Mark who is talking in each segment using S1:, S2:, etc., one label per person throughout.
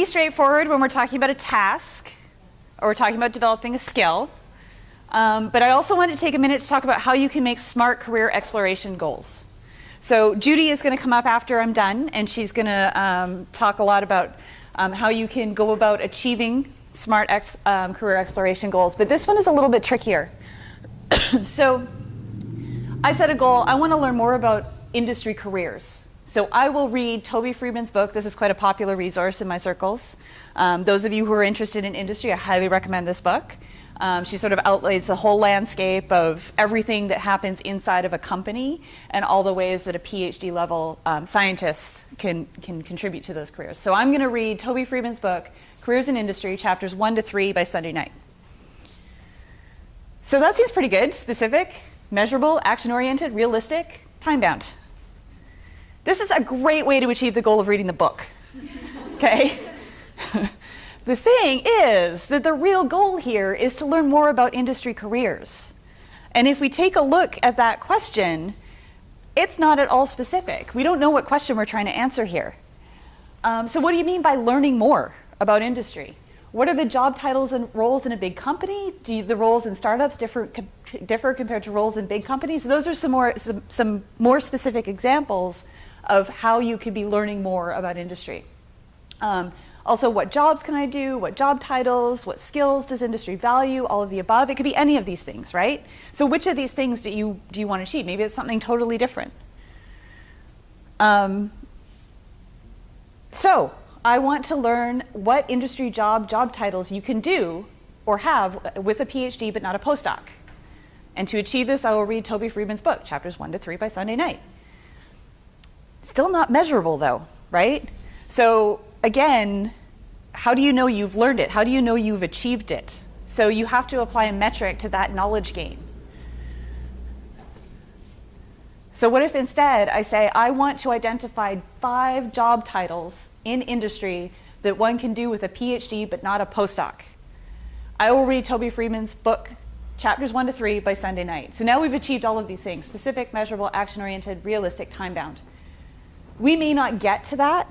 S1: straightforward when we're talking about a task or we're talking about developing a skill. But I also wanted to take a minute to talk about how you can make smart career exploration goals. So Judy is going to come up after I'm done, and she's going to talk a lot about how you can go about achieving smart career exploration goals. But this one is a little bit trickier. So I set a goal. I want to learn more about industry careers. So I will read Toby Friedman's book. This is quite a popular resource in my circles. Those of you who are interested in industry, I highly recommend this book. She sort of outlines the whole landscape of everything that happens inside of a company and all the ways that a PhD level scientist can contribute to those careers. So I'm going to read Toby Friedman's book, Careers in Industry, chapters 1 to 3 by Sunday night. So that seems pretty good. Specific, measurable, action-oriented, realistic, time-bound. This is a great way to achieve the goal of reading the book. Okay? The thing is that the real goal here is to learn more about industry careers. And if we take a look at that question, it's not at all specific. We don't know what question we're trying to answer here. So what do you mean by learning more about industry? What are the job titles and roles in a big company? Do the roles in startups differ compared to roles in big companies? So those are some more specific examples of how you could be learning more about industry. Also, what jobs can I do? What job titles? What skills does industry value? All of the above. It could be any of these things, right? So which of these things do you want to achieve? Maybe it's something totally different. So I want to learn what industry job titles you can do or have with a PhD but not a postdoc. And to achieve this, I will read Toby Friedman's book, chapters 1 to 3 by Sunday night. Still not measurable though, right? So again, how do you know you've learned it? How do you know you've achieved it? So you have to apply a metric to that knowledge gain. So what if instead I say, I want to identify 5 job titles in industry that one can do with a PhD but not a postdoc? I will read Toby Friedman's book, chapters 1 to 3 by Sunday night. So now we've achieved all of these things: specific, measurable, action-oriented, realistic, time-bound. We may not get to that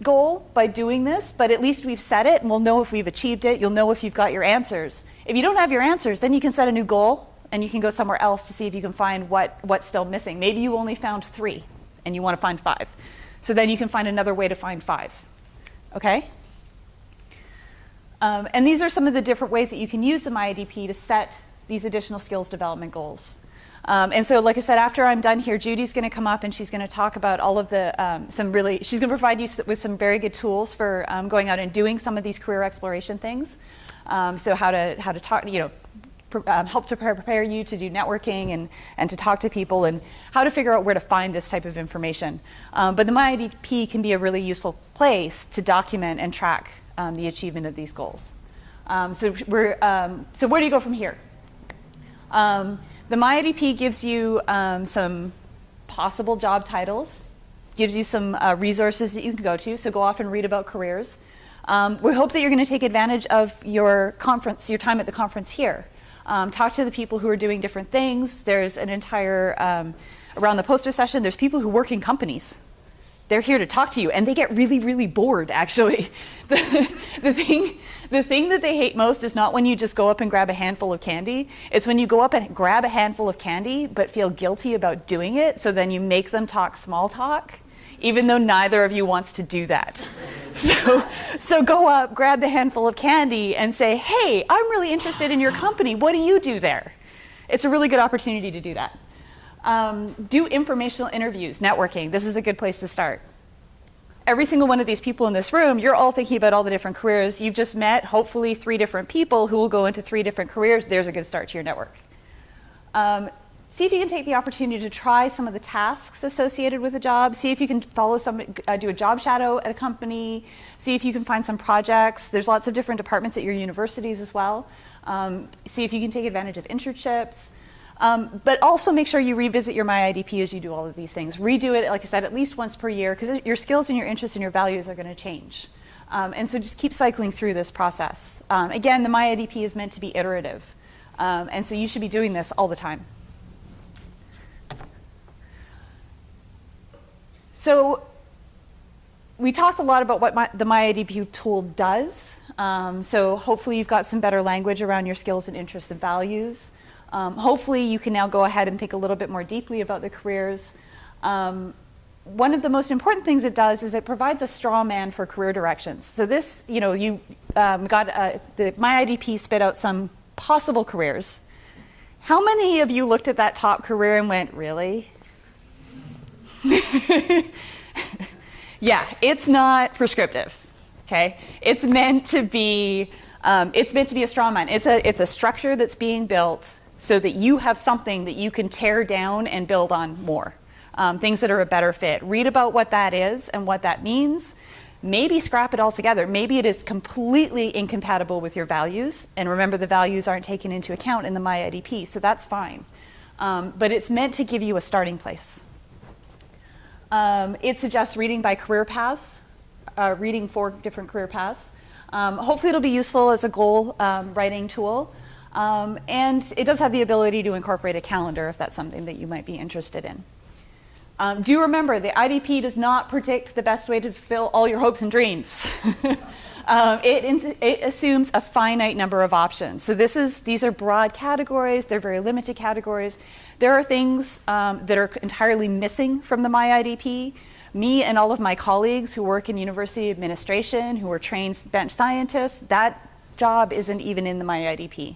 S1: goal by doing this, but at least we've set it and we'll know if we've achieved it. You'll know if you've got your answers. If you don't have your answers, then you can set a new goal and you can go somewhere else to see if you can find what's still missing. Maybe you only found 3 and you want to find 5. So then you can find another way to find 5. Okay? And these are some of the different ways that you can use the MyIDP to set these additional skills development goals. And so, like I said, after I'm done here, Judy's going to come up and she's going to talk about all of the, she's going to provide you with some very good tools for going out and doing some of these career exploration things. So how to talk, help to prepare you to do networking and to talk to people, and how to figure out where to find this type of information. But the MyIDP can be a really useful place to document and track the achievement of these goals. So where do you go from here? The MyIDP gives you some possible job titles, gives you some resources that you can go to, so go off and read about careers. We hope that you're going to take advantage of your time at the conference here. Talk to the people who are doing different things. There's an entire, around the poster session, there's people who work in companies. They're here to talk to you, and they get really, really bored, actually. The thing that they hate most is not when you just go up and grab a handful of candy. It's when you go up and grab a handful of candy, but feel guilty about doing it, so then you make them talk small talk, even though neither of you wants to do that. So go up, grab the handful of candy, and say, hey, I'm really interested in your company. What do you do there? It's a really good opportunity to do that. Do informational interviews, networking. This is a good place to start. Every single one of these people in this room, you're all thinking about all the different careers. You've just met, hopefully, 3 different people who will go into 3 different careers. There's a good start to your network. See if you can take the opportunity to try some of the tasks associated with a job. See if you can do a job shadow at a company. See if you can find some projects. There's lots of different departments at your universities as well. See if you can take advantage of internships. But also make sure you revisit your MyIDP as you do all of these things. Redo it, like I said, at least once per year, because your skills and your interests and your values are going to change. And so just keep cycling through this process. Again, the MyIDP is meant to be iterative. And so you should be doing this all the time. So we talked a lot about what the MyIDP tool does. So hopefully you've got some better language around your skills and interests and values. Hopefully you can now go ahead and think a little bit more deeply about the careers. One of the most important things it does is it provides a straw man for career directions. So this, you got the MyIDP spit out some possible careers. How many of you looked at that top career and went, really? Yeah, it's not prescriptive. Okay, it's meant to be a straw man. It's a structure that's being built so that you have something that you can tear down and build on more. Things that are a better fit. Read about what that is and what that means. Maybe scrap it all together. Maybe it is completely incompatible with your values. And remember, the values aren't taken into account in the MyIDP, so that's fine. But it's meant to give you a starting place. It suggests reading by career paths, reading 4 different career paths. Hopefully it'll be useful as a goal writing tool. And it does have the ability to incorporate a calendar if that's something that you might be interested in. Do remember, the IDP does not predict the best way to fulfill all your hopes and dreams. It assumes a finite number of options. So these are broad categories. They're very limited categories. There are things that are entirely missing from the MyIDP. Me and all of my colleagues who work in university administration, who are trained bench scientists, that job isn't even in the MyIDP.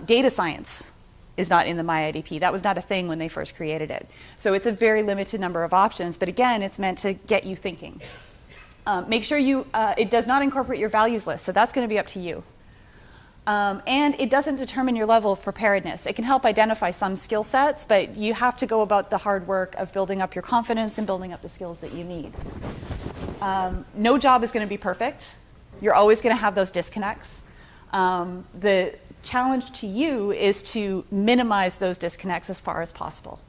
S1: Data science is not in the MyIDP. That was not a thing when they first created it. So it's a very limited number of options, but again, it's meant to get you thinking. Make sure it does not incorporate your values list, so that's going to be up to you. And it doesn't determine your level of preparedness. It can help identify some skill sets, but you have to go about the hard work of building up your confidence and building up the skills that you need. No job is going to be perfect. You're always going to have those disconnects. The challenge to you is to minimize those disconnects as far as possible.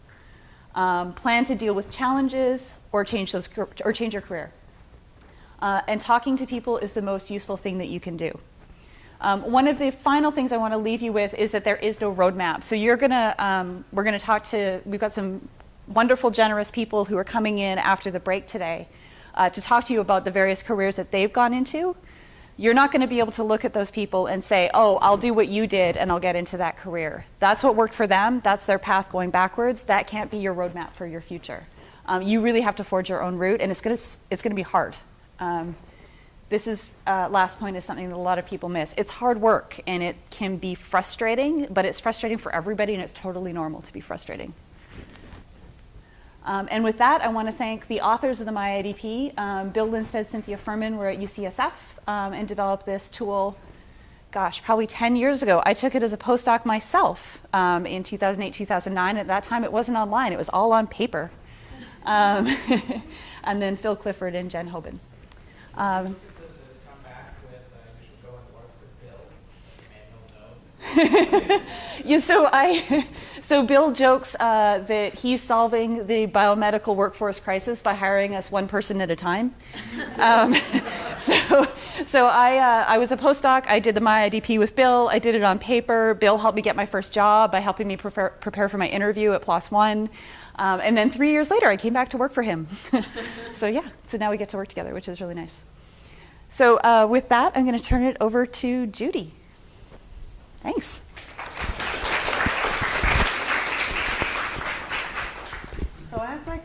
S1: Plan to deal with challenges or change your career. And talking to people is the most useful thing that you can do. One of the final things I want to leave you with is that there is no roadmap. So we're going to we've got some wonderful, generous people who are coming in after the break today to talk to you about the various careers that they've gone into. You're not going to be able to look at those people and say, oh, I'll do what you did and I'll get into that career. That's what worked for them. That's their path going backwards. That can't be your roadmap for your future. You really have to forge your own route, and it's going to be hard. This last point is something that a lot of people miss. It's hard work, and it can be frustrating, but it's frustrating for everybody, and it's totally normal to be frustrating. And with that, I want to thank the authors of the MyIDP. Bill Linstead, Cynthia Furman were at UCSF and developed this tool, probably 10 years ago. I took it as a postdoc myself in 2008, 2009. At that time, it wasn't online. It was all on paper. And then Phil Clifford and Jen Hoban. Yeah, so Bill jokes that he's solving the biomedical workforce crisis by hiring us one person at a time. So I was a postdoc. I did the MyIDP with Bill. I did it on paper. Bill helped me get my first job by helping me prepare for my interview at PLOS One. And then 3 years later, I came back to work for him. So now we get to work together, which is really nice. So with that, I'm going to turn it over to Judy. Thanks.